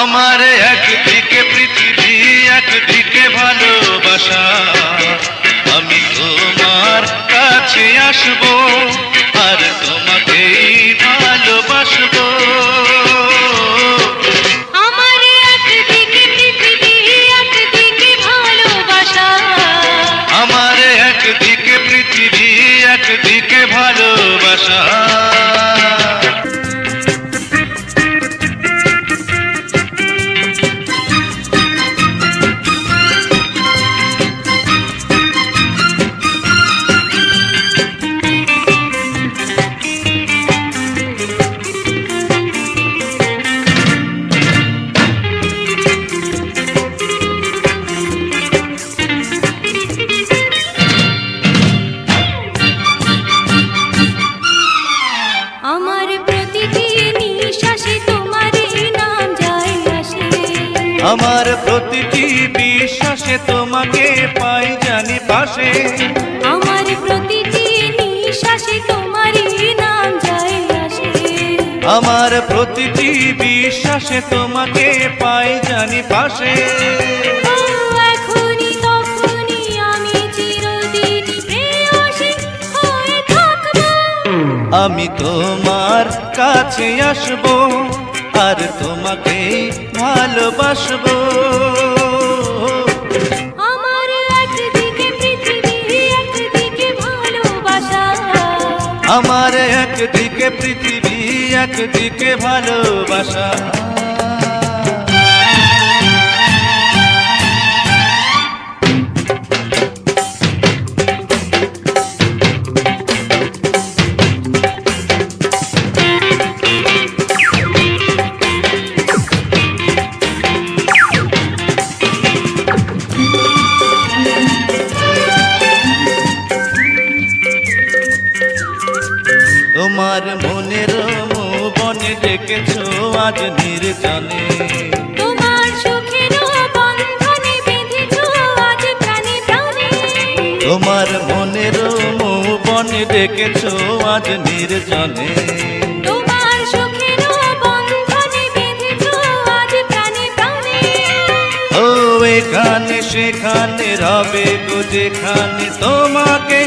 আমার একদিকে পৃথিবী, একদিকে ভালোবাসা। আমি তোমার কাছে আসবো, আর তোমাকেই ভালোবাসবো। আমার একদিকে পৃথিবী, একদিকে ভালোবাসা। আমার একদিকে পৃথিবী, একদিকে ভালোবাসা। আমার প্রতিটি নিঃশ্বাসে তোমারই নাম যায় আসে। আমার প্রতিটি বিশ্বাসে তোমাকে পাই জানি পাশে। আমার প্রতিটি নিঃশ্বাসে তোমারই নাম যায় আসে। আমার প্রতিটি বিশ্বাসে তোমাকে পাই জানি পাশে। ও এখনি তখনি আমি চিরদিন প্রেয়সী হয়ে থাকবো। আমি তোমার কাছে আসবো, আর তোমাকে ভালোবাসবো। আমার একদিকে পৃথিবী, একদিকে ভালোবাসা। আমার একদিকে পৃথিবী, একদিকে ভালোবাসা। তোমার মনের বনে ডেকেছো আজ নির্জনে। তোমার সুখের বন্ধনে বেঁধেছো আজ প্রাণে প্রাণে। তোমার মনের বনে ডেকেছো আজ নির্জনে। তোমার সুখের বন্ধনে বেঁধেছো আজ প্রাণে প্রাণে। ও এখানে সেখানে রবে গো যেখানে তোমাকে